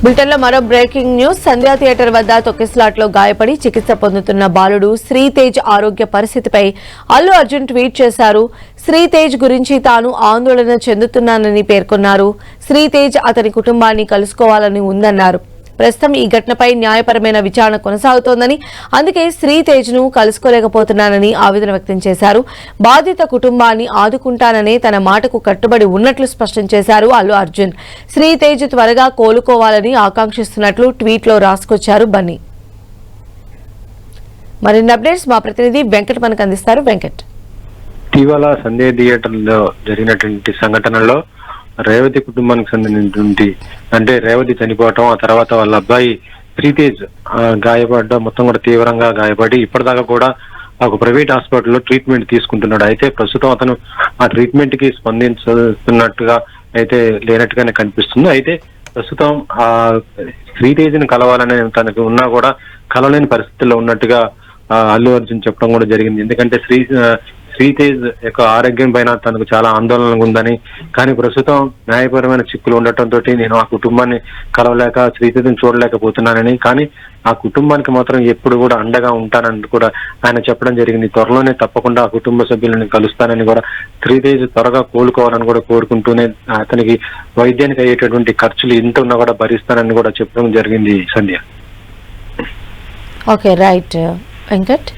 బులెటిన్లో మరో breaking news. సంధ్యా theatre వద్ద తొక్కిస్లాట్లో గాయపడి చికిత్స పొందుతున్న బాలుడు శ్రీతేజ్ ఆరోగ్య పరిస్థితిపై అల్లు అర్జున్ ట్వీట్ చేశారు. శ్రీతేజ్ గురించి తాను ఆందోళన చెందుతున్నానని పేర్కొన్నారు. శ్రీతేజ్ అతని కుటుంబాన్ని కలుసుకోవాలని ఉందన్నారు. ప్రస్తుతం ఈ ఘటనపై న్యాయపరమైన విచారణ కొనసాగుతోందని, అందుకే శ్రీతేజ్ ను కలుసుకోలేకపోతున్నానని ఆవేదన వ్యక్తం చేశారు. బాధిత కుటుంబాన్ని ఆదుకుంటాననే తన మాటకు కట్టుబడి ఉన్నట్లు స్పష్టం చేశారు అల్లు అర్జున్. శ్రీతేజ్ త్వరగా కోలుకోవాలని ఆకాంక్షిస్తున్నట్లు ట్వీట్లో రాసుకొచ్చారు బన్నీ. మరిన్ని అప్డేట్స్ మా ప్రతినిధి వెంకట్ మనకు అందిస్తారు. వెంకట్, ఇటీవల సంధ్య థియేటర్లో జరిగినటువంటి సంఘటనలో రేవతి కుటుంబానికి సంబంధించినటువంటి అంటే రేవతి చనిపోవటం, ఆ తర్వాత వాళ్ళ అబ్బాయి శ్రీతేజ్ గాయపడ్డం, మొత్తం కూడా తీవ్రంగా గాయపడి ఇప్పటిదాకా కూడా ఒక ప్రైవేట్ హాస్పిటల్లో ట్రీట్మెంట్ తీసుకుంటున్నాడు. అయితే ప్రస్తుతం అతను ఆ ట్రీట్మెంట్ కి స్పందిస్తున్నట్టుగా అయితే లేనట్టుగానే కనిపిస్తుంది. అయితే ప్రస్తుతం ఆ శ్రీతేజ్ ని కలవాలనే తనకు ఉన్నా కూడా కలవలేని పరిస్థితుల్లో ఉన్నట్టుగా అల్లు అర్జున్ చెప్పడం కూడా జరిగింది. ఎందుకంటే శ్రీతేజ్ యొక్క ఆరోగ్యం పైన తనకు చాలా ఆందోళనగా ఉందని, కానీ ప్రస్తుతం న్యాయపరమైన చిక్కులు ఉండటంతో నేను ఆ కుటుంబాన్ని కలవలేక శ్రీతేజ్ని చూడలేకపోతున్నానని, కానీ ఆ కుటుంబానికి మాత్రం ఎప్పుడు కూడా అండగా ఉంటానని కూడా ఆయన చెప్పడం జరిగింది. త్వరలోనే తప్పకుండా ఆ కుటుంబ సభ్యులను కలుస్తానని కూడా, శ్రీతేజ్ త్వరగా కోలుకోవాలని కూడా కోరుకుంటూనే అతనికి వైద్యానికి అయ్యేటటువంటి ఖర్చులు ఎంత ఉన్నా కూడా భరిస్తానని కూడా చెప్పడం జరిగింది. సంధ్య. Okay, right Venkat.